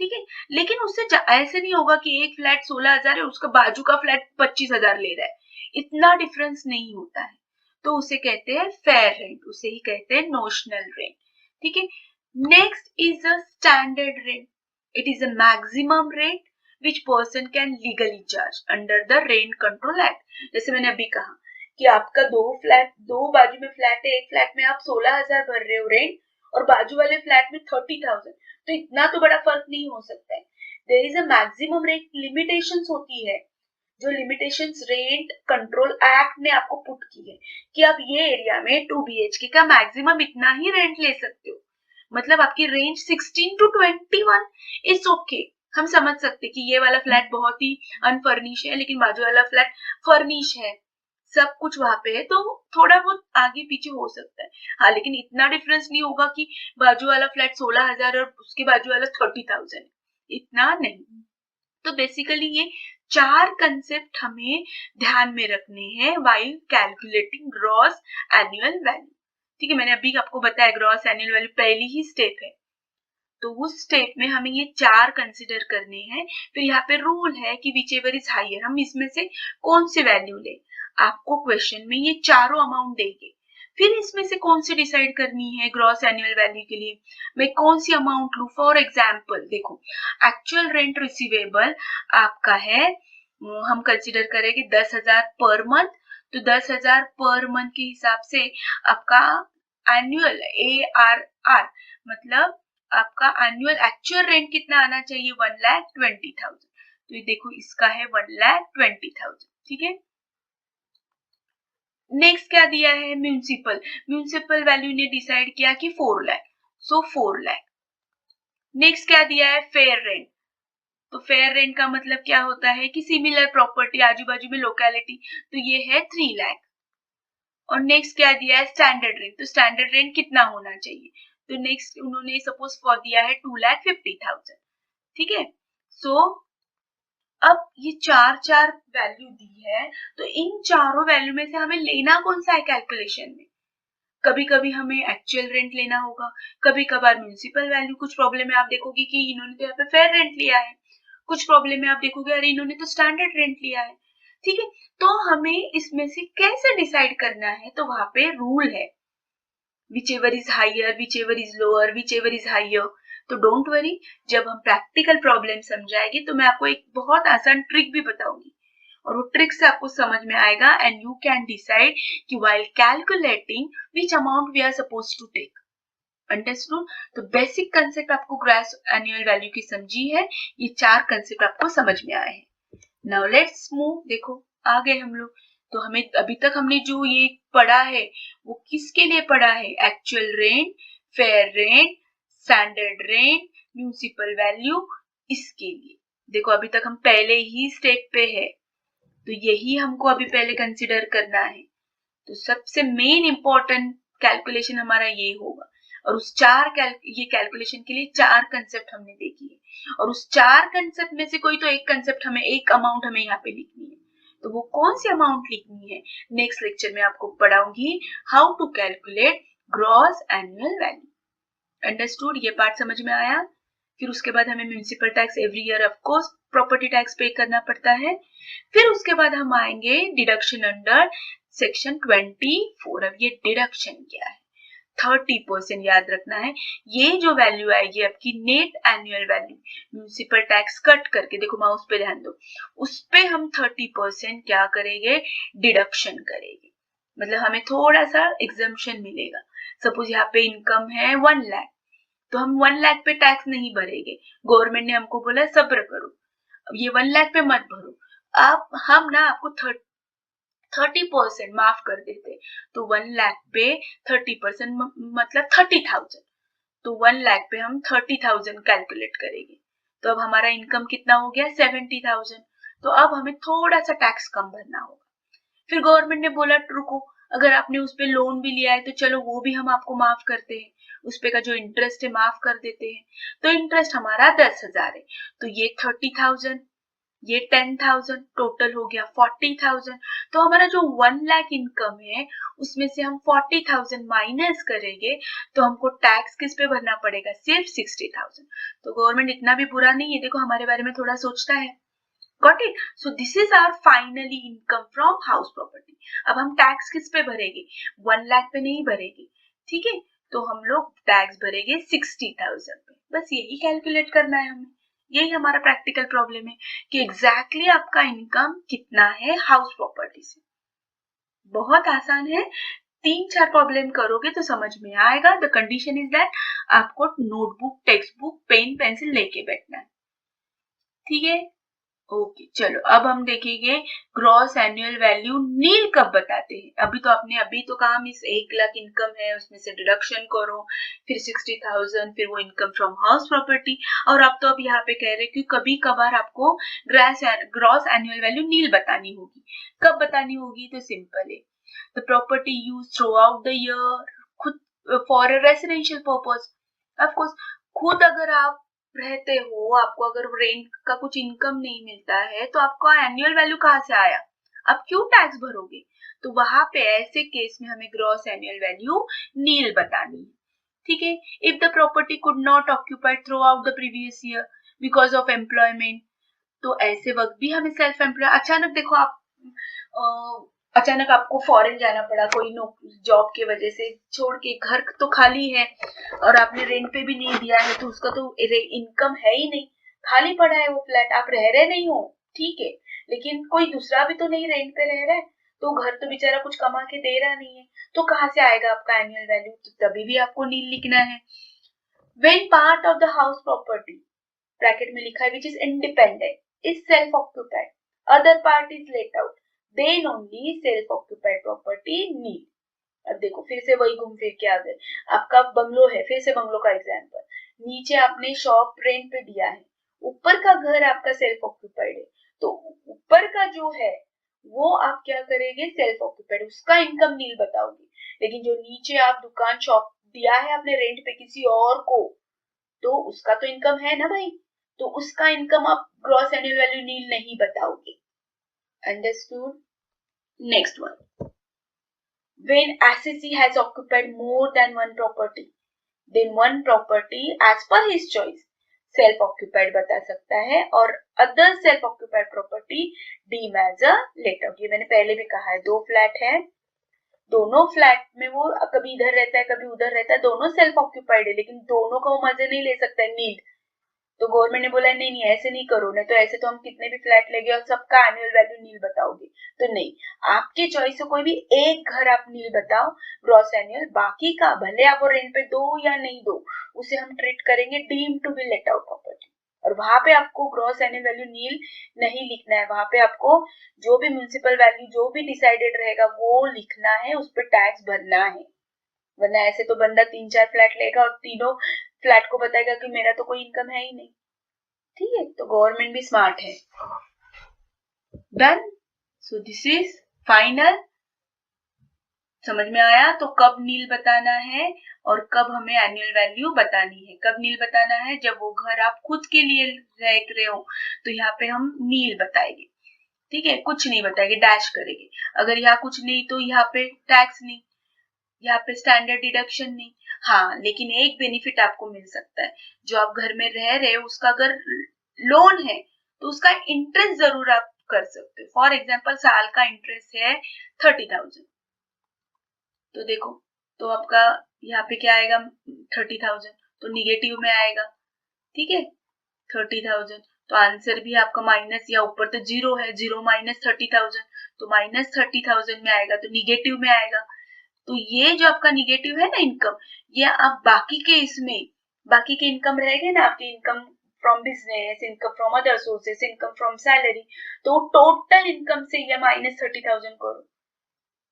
ठीक है। लेकिन उससे ऐसे नहीं होगा कि एक फ्लैट 16,000 है, उसका बाजू का फ्लैट 25,000 ले रहा है, इतना डिफरेंस नहीं होता है। तो उसे कहते हैं फेयर रेंट, उसे ही कहते हैं नोशनल रेंट, ठीक है। Next is a standard rent, it is a maximum rent which person can legally charge under the rent control act. जैसे मैंने अभी कहा कि आपका दो बाजू में फ्लैट है, एक फ्लैट में आप 16,000 भर रहे हो रेंट और बाजू वाले फ्लैट में 30,000, तो इतना तो बड़ा फर्क नहीं हो सकता है। There is a maximum rent, limitations होती है, जो लिमिटेशंस रेंट कंट्रोल एक्ट ने आपको पुट की है कि आप ये एरिया में 2 BHK का मैक्सिमम इतना ही रेंट ले सकते हो। मतलब आपकी रेंज 16 टू 21 इज ओके, हम समझ सकते कि ये वाला फ्लैट बहुत ही अनफर्निश है लेकिन बाजू वाला फ्लैट फर्निश है, सब कुछ वहां पे है, तो थोड़ा बहुत आगे पीछे हो सकता है। हाँ, लेकिन इतना डिफरेंस नहीं होगा कि बाजू वाला फ्लैट 16,000 और उसके बाजू वाला 30,000, इतना नहीं। तो बेसिकली ये 4 कंसेप्ट हमें ध्यान में रखने हैं while calculating gross annual value, ठीक है। मैंने अभी आपको बताया ग्रॉस एनुअल वैल्यू पहली ही स्टेप है, तो उस स्टेप में हमें ये 4 कंसिडर करने हैं। फिर यहाँ पे रूल है कि विच एवर इज हायर, हम इसमें से कौन सी वैल्यू ले, आपको क्वेश्चन में ये चारों अमाउंट देंगे, फिर इसमें से कौन सी डिसाइड करनी है ग्रॉस एनुअल वैल्यू के लिए मैं कौन सी अमाउंट लू। फॉर एग्जाम्पल देखो, एक्चुअल रेंट रिसीवेबल आपका है, हम कंसिडर करेंगे 10,000 पर मंथ, तो 10,000 पर मंथ के हिसाब से आपका एनुअल ARR मतलब आपका एनुअल एक्चुअल रेंट कितना आना चाहिए, 1,20,000, तो ये देखो इसका है 1,20,000, ठीक है। नेक्स्ट क्या दिया है, म्यूनिसिपल, म्यूनिसिपल वैल्यू ने डिसाइड किया कि 4 लाख, सो 4 लाख। नेक्स्ट क्या दिया है, फेयर रेंट, तो फेयर रेंट का मतलब क्या होता है कि सिमिलर प्रॉपर्टी आजू बाजू में लोकेलिटी, तो ये है 3 लाख। और नेक्स्ट क्या दिया है, स्टैंडर्ड रेंट, तो स्टैंडर्ड रेंट कितना होना चाहिए, तो नेक्स्ट उन्होंने सपोज फॉर दिया है 2,50,000, ठीक है। सो अब ये चार वैल्यू दी है, तो इन चारों वैल्यू में से हमें लेना कौन सा है कैलकुलेशन में, कभी कभी हमें एक्चुअल रेंट लेना होगा, कभी कभार म्यूनिसिपल वैल्यू। कुछ प्रॉब्लम में आप देखोगे कि इन्होंने तो यहाँ पे फेयर रेंट लिया है, कुछ प्रॉब्लम में आप देखोगे अरे इन्होंने तो स्टैंडर्ड रेंट लिया है, ठीक है। तो हमें इसमें से कैसे डिसाइड करना है, तो वहां पे रूल है whichever is higher, whichever is lower, whichever is higher। तो डोंट वरी, जब हम प्रैक्टिकल प्रॉब्लम समझाएंगे तो मैं आपको एक बहुत आसान ट्रिक भी बताऊंगी और वो ट्रिक से आपको समझ में आएगा एंड यू कैन डिसाइड कि while calculating which amount we are suppose to take. Understood, तो बेसिक कंसेप्ट आपको ग्रॉस एनुअल वैल्यू की समझी है, ये 4 कंसेप्ट आपको समझ में आए हैं। नाउ लेट्स मूव, देखो आ गए हम लोग। तो हमें अभी तक हमने जो ये पढ़ा है वो किसके लिए पढ़ा है, actual rent, fair rent, standard rent, municipal value, इसके लिए। देखो अभी तक हम पहले ही स्टेप पे है, तो यही हमको अभी पहले कंसिडर करना है। तो सबसे मेन इंपॉर्टेंट कैलकुलेशन हमारा ये होगा, और उस ये कैलकुलेशन के लिए 4 कंसेप्ट हमने देखी है, और उस 4 कंसेप्ट में से कोई तो एक कंसेप्ट हमें, एक अमाउंट हमें यहाँ पे लिखनी है, तो वो कौन सी अमाउंट लिखनी है नेक्स्ट लेक्चर में आपको पढ़ाऊंगी, how to calculate gross annual value. Understood, ये पार्ट समझ में आया। फिर उसके बाद हमें municipal tax every year of course property tax pay करना पड़ता है। फिर उसके बाद हम आएंगे डिडक्शन अंडर सेक्शन 24। अब ये डिडक्शन क्या है, 30% याद रखना है। ये जो वैल्यू आएगी आपकी net annual value, municipal tax cut करके, देखो माउस पे ध्यान दो, उस पे हम 30% क्या करेंगे, डिडक्शन करेंगे, मतलब हमें थोड़ा सा एग्जम्पशन मिलेगा। सपोज यहाँ पे इनकम है 1 लाख, तो हम 1 लाख पे टैक्स नहीं भरेंगे, गवर्नमेंट ने हमको बोला सब्र करो, अब ये 1 लाख पे मत भरो, आप हम ना आपको 30% माफ कर देते, तो 1 लाख पे 30% मतलब 30,000, तो 1 लाख पे हम 30,000 कैलकुलेट करेंगे। तो अब हमारा इनकम कितना हो गया, 70,000, तो अब हमें थोड़ा सा टैक्स कम भरना होगा। फिर गवर्नमेंट ने बोला रुको, अगर आपने उस पे लोन भी लिया है तो चलो वो भी हम आपको माफ करते हैं, उस पे का जो इंटरेस्ट है माफ कर देते हैं। तो इंटरेस्ट हमारा 10,000 है, तो ये 30,000, ये 10,000, टोटल हो गया 40,000। तो हमारा जो 1 लाख इनकम है उसमें से हम 40,000 माइनस करेंगे, तो हमको टैक्स किस पे भरना पड़ेगा, सिर्फ 60,000। तो गवर्नमेंट इतना भी बुरा नहीं है, देखो हमारे बारे में थोड़ा सोचता है। Got it? So this is our finally income from house property. अब हम टैक्स किस पे भरेंगे, 1 लाख पे नहीं भरेंगे, ठीक है? तो हम लोग टैक्स भरेंगे 60,000 पे। बस यही कैलकुलेट करना है हमें, यही हमारा प्रैक्टिकल प्रॉब्लम है कि एग्जैक्टली आपका इनकम कितना है हाउस प्रॉपर्टी से। बहुत आसान है, 3-4 प्रॉब्लम करोगे तो समझ में आएगा। द कंडीशन इज दैट आपको notebook, text book, pen, pencil लेके बैठना है, ठीक है? ओके, चलो अब हम देखेंगे ग्रॉस एनुअल वैल्यू नील कब बताते हैं। अभी तो आपने अभी तो कहा मिस 1 लाख इनकम है, उसमें से डिडक्शन करो, फिर 60,000, फिर वो इनकम फ्रॉम हाउस प्रॉपर्टी। और अब तो अब यहाँ पे कह रहे कि कभी कभार आपको ग्रॉस एनुअल वैल्यू नील बतानी होगी। कब बतानी होगी, तो सिंपल है, the property use throughout the year, खुद for a residential purpose. Of course खुद अगर आप रहते हो, आपको अगर रेंट का कुछ इनकम नहीं मिलता है तो आपका एनुअल वैल्यू कहाँ से आया, आप क्यों टैक्स भरोगे? तो वहां पे ऐसे केस में हमें ग्रॉस एनुअल वैल्यू नील बतानी है, ठीक है? If the property could not occupied through out the previous year because of employment, तो ऐसे वक्त भी हमें सेल्फ एम्प्लॉय, अचानक देखो आप अचानक आपको फॉरेन जाना पड़ा कोई जॉब की वजह से, छोड़ के घर तो खाली है और आपने रेंट पे भी नहीं दिया है, तो उसका तो इनकम है ही नहीं, खाली पड़ा है वो फ्लैट, आप रह रहे नहीं हो, ठीक है, लेकिन कोई दूसरा भी तो नहीं रेंट पे रह रहा है, तो घर तो बेचारा कुछ कमा के दे रहा नहीं है, तो कहाँ से आएगा आपका एनुअल वैल्यू? तो तभी भी आपको नील लिखना है। When part of the house property, bracket में लिखा है, which is independent, is self occupied, other part is let out, then only self occupied property need. अब देखो फिर से वही घूम फिर के आ गए, आपका बंगलो है, फिर से बंगलो का एग्जांपल, नीचे आपने शॉप रेंट पे दिया है, ऊपर का घर आपका सेल्फ ऑक्यूपाइड है, तो ऊपर का जो है वो आप क्या करेंगे, सेल्फ ऑक्यूपाइड, उसका इनकम नील बताओगे। लेकिन जो नीचे आप दुकान शॉप दिया है आपने रेंट पे किसी और को, तो उसका तो इनकम है ना भाई, तो उसका इनकम आप ग्रॉस एनुअल वैल्यू नील नहीं बताओगे। Understood? Next one, when assessee has occupied more than one property, then one property as per his choice self occupied बता सकता है, और other self occupied property deem as a let out। ये मैंने पहले भी कहा है, 2 फ्लैट है, दोनों फ्लैट में वो कभी इधर रहता है कभी उधर रहता है, दोनों सेल्फ ऑक्यूपाइड है, लेकिन दोनों का वो मजे नहीं ले सकता है नील। तो गवर्नमेंट ने बोला नहीं नहीं ऐसे नहीं करो, नहीं तो ऐसे तो हम कितने भी फ्लैट लेंगे और सबका एनुअल वैल्यू नील बताओगे, तो नहीं, आपके चॉइस से कोई भी एक घर आप नील बताओ ग्रॉस एनुअल, बाकी का भले आप वो रेंट पे दो या नहीं दो, उसे हम ट्रीट करेंगे deem to be let out property, और वहां पे आपको ग्रॉस एनुअल वैल्यू नील नहीं लिखना है, वहां पे आपको जो भी म्युनिसिपल वैल्यू जो भी डिसाइडेड रहेगा वो लिखना है, उस पर टैक्स भरना है। वरना ऐसे तो बंदा 3-4 फ्लैट लेगा और तीनों फ्लैट को बताएगा कि मेरा तो कोई इनकम है ही नहीं, ठीक है? तो गवर्नमेंट भी स्मार्ट है। Done? So this is final. समझ में आया? तो कब नील बताना है और कब हमें एनुअल वैल्यू बतानी है। कब नील बताना है, जब वो घर आप खुद के लिए रह रहे हो, तो यहाँ पे हम नील बताएंगे, ठीक है, कुछ नहीं बताएंगे, डैश करेंगे। अगर यहाँ कुछ नहीं तो यहाँ पे टैक्स नहीं, यहाँ पे स्टैंडर्ड डिडक्शन नहीं। हाँ, लेकिन एक बेनिफिट आपको मिल सकता है, जो आप घर में रह रहे हो उसका अगर लोन है तो उसका इंटरेस्ट जरूर आप कर सकते हो। फॉर एग्जाम्पल साल का इंटरेस्ट है 30,000, तो देखो, तो आपका यहाँ पे क्या आएगा, 30,000 तो निगेटिव में आएगा, ठीक है, 30,000, तो आंसर भी आपका माइनस, या ऊपर तो जीरो है, 0 माइनस 30,000, तो माइनस 30,000 में आएगा, तो निगेटिव में आएगा। तो ये जो आपका निगेटिव है ना इनकम, ये आप बाकी के इसमें, बाकी के इनकम रहेंगे ना आपके, income from business, income from other sources, income from salary, तो टोटल इनकम से ये माइनस 30,000 करो,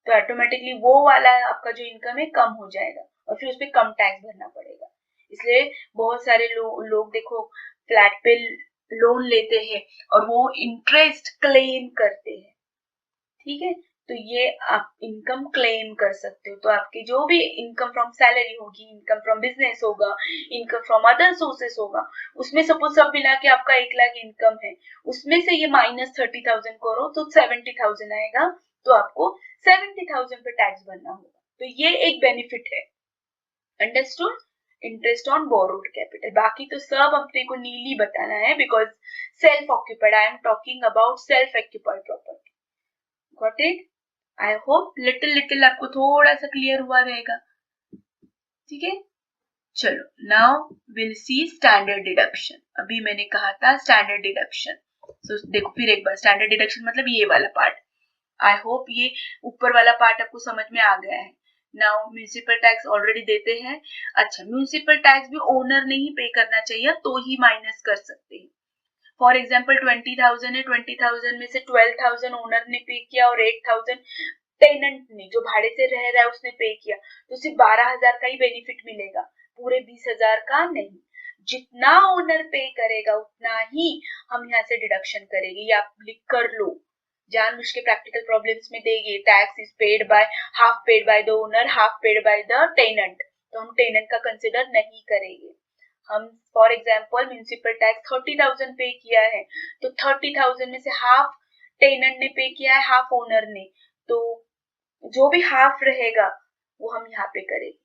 तो ऑटोमेटिकली वो वाला आपका जो इनकम है कम हो जाएगा, और फिर उस पर कम टैक्स भरना पड़ेगा। इसलिए बहुत सारे लोग देखो फ्लैट पे लोन लेते हैं और वो इंटरेस्ट क्लेम करते हैं, ठीक है, तो ये आप इनकम क्लेम कर सकते हो। तो आपकी जो भी इनकम फ्रॉम सैलरी होगी, इनकम फ्रॉम बिजनेस होगा, इनकम फ्रॉम अदर सोर्सेस होगा, उसमें सपोज सब मिला के आपका 1 लाख इनकम है, उसमें से ये -30,000 करो तो 70,000 आएगा, तो आपको 70,000 पे टैक्स भरना होगा। तो ये एक बेनिफिट है। Understood? Interest on borrowed capital. बाकी तो सब अपने को नीली बताना है, because self occupied, I am talking about self occupied property. Got it? I hope little आपको थोड़ा सा क्लियर हुआ रहेगा। ठीक है, चलो now will see standard deduction. अभी मैंने कहा था स्टैंडर्ड डिडक्शन, तो देखो फिर एक बार, स्टैंडर्ड डिडक्शन मतलब ये वाला पार्ट। आई होप ये ऊपर वाला पार्ट आपको समझ में आ गया है। नाउ म्यूनिसिपल टैक्स ऑलरेडी देते हैं। अच्छा, म्यूनिसिपल टैक्स भी ओनर ने ही पे करना चाहिए, तो ही माइनस कर सकते हैं। फॉर एग्जाम्पल 20,000 है, 20,000 में से 12,000 ओनर ने पे किया और 8,000 टेनेंट ने, जो भाड़े से रह रहा है, उसने पे किया, तो सिर्फ 12,000 का ही बेनिफिट मिलेगा, पूरे 20,000 का नहीं। जितना ओनर पे करेगा उतना ही हम यहाँ से डिडक्शन करेंगे। ये आप लिख कर लो, जानबूझ के प्रैक्टिकल प्रॉब्लम्स में देंगे tax is paid by, half paid by the owner, half paid by the tenant, तो हम टेनेंट का कंसिडर नहीं करेंगे। हम फॉर एग्जाम्पल म्यूनिसिपल टैक्स 30,000 पे किया है, तो 30,000 में से हाफ टेनेंट ने पे किया है, हाफ ओनर ने, तो जो भी हाफ रहेगा वो हम यहाँ पे करेंगे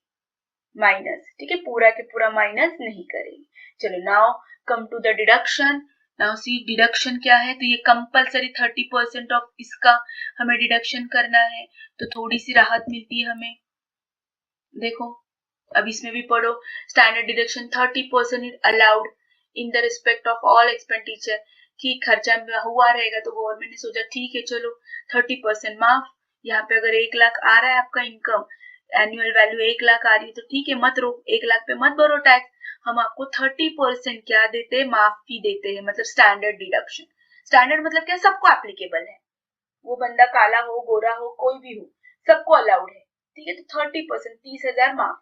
माइनस। ठीक है, पूरा के पूरा माइनस नहीं करेंगे। चलो now come to the deduction. Now see deduction क्या है, तो ये कंपलसरी 30% ऑफ इसका हमें डिडक्शन करना है, तो थोड़ी सी राहत मिलती है हमें। देखो अब इसमें भी पढ़ो, standard deduction 30% is allowed in the respect of all expenditure. कि खर्चा हुआ रहेगा तो गवर्नमेंट ने सोचा ठीक है चलो 30% माफ। यहाँ पे अगर 1 लाख आ रहा है आपका इनकम, एनुअल वैल्यू 1 लाख आ रही है, तो ठीक है मत रो, 1 लाख पे मत भरो टैक्स, हम आपको 30% क्या देते हैं, माफी देते हैं, मतलब स्टैंडर्ड डिडक्शन। स्टैंडर्ड मतलब क्या, सबको एप्लीकेबल है, वो बंदा काला हो, गोरा हो, कोई भी हो, सबको अलाउड है। ठीक है, तो 30%, 30,000 माफ।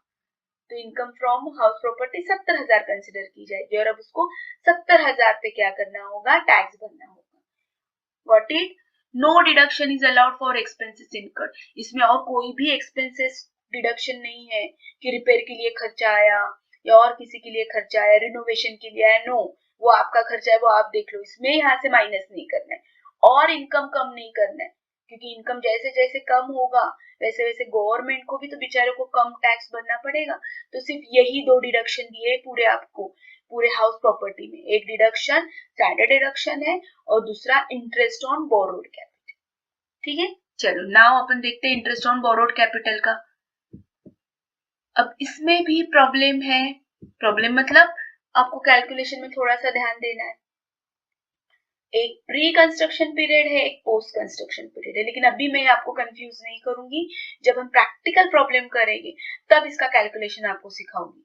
तो income from house property 70,000 consider की जाएगी, और अब उसको 70,000 पे क्या करना होगा, टैक्स भरना होगा। What it? No deduction is allowed for expenses incurred. इसमें और कोई भी एक्सपेंसेस डिडक्शन नहीं है कि रिपेयर के लिए खर्चा आया या और किसी के लिए खर्चा आया, रिनोवेशन के लिए आया, नो, वो आपका खर्चा है, वो आप देख लो, इसमें यहाँ से माइनस नहीं करना है। और इनकम कम नहीं करना है, क्योंकि इनकम जैसे जैसे कम होगा वैसे वैसे गवर्नमेंट को भी तो बेचारे को कम टैक्स भरना पड़ेगा। तो सिर्फ यही 2 डिडक्शन दिए पूरे आपको, पूरे हाउस प्रॉपर्टी में। एक डिडक्शन स्टैंडर्ड डिडक्शन है और दूसरा इंटरेस्ट ऑन बोरोड कैपिटल। ठीक है, चलो नाउ अपन देखते हैं इंटरेस्ट ऑन बोरोड कैपिटल का। अब इसमें भी प्रॉब्लम है, प्रॉब्लम मतलब आपको कैलकुलेशन में थोड़ा सा ध्यान देना है। एक प्री कंस्ट्रक्शन पीरियड है, एक पोस्ट कंस्ट्रक्शन पीरियड है, लेकिन अभी मैं आपको कंफ्यूज नहीं करूंगी, जब हम प्रैक्टिकल प्रॉब्लम करेंगे तब इसका कैलकुलेशन आपको सिखाऊंगी।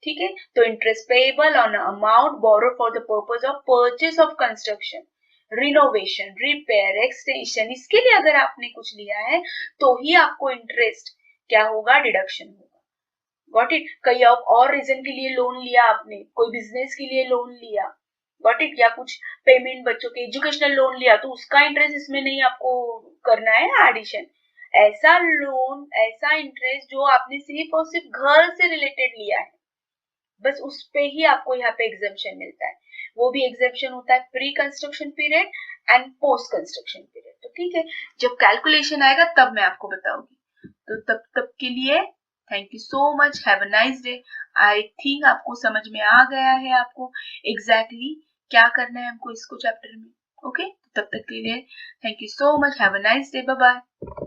ठीक है, तो interest payable on amount borrow for the purpose of purchase of construction, renovation, repair, extension, इसके लिए अगर आपने कुछ लिया है तो ही आपको इंटरेस्ट क्या होगा, डिडक्शन होगा। Got it? कई और रीजन के लिए लोन लिया आपने, कोई बिजनेस के लिए लोन लिया, गॉट इट, या कुछ पेमेंट, बच्चों के एजुकेशनल लोन लिया, तो उसका इंटरेस्ट इसमें नहीं आपको करना है एडिशन। ऐसा लोन, ऐसा इंटरेस्ट जो आपने सिर्फ और सिर्फ घर से रिलेटेड लिया है, बस उस पे ही आपको यहाँ पे एग्जेम्पशन मिलता है। वो भी एग्जेम्पशन होता है pre construction period and post construction period. तो ठीक है, जब कैलकुलेशन आएगा तब मैं आपको बताऊंगी। तो तब तक के लिए thank you so much, have a nice day. I think आपको समझ में आ गया है आपको एग्जैक्टली क्या करना है हमको इसको चैप्टर में। ओके, तब तक के लिए thank you so much, have a nice day, bye bye.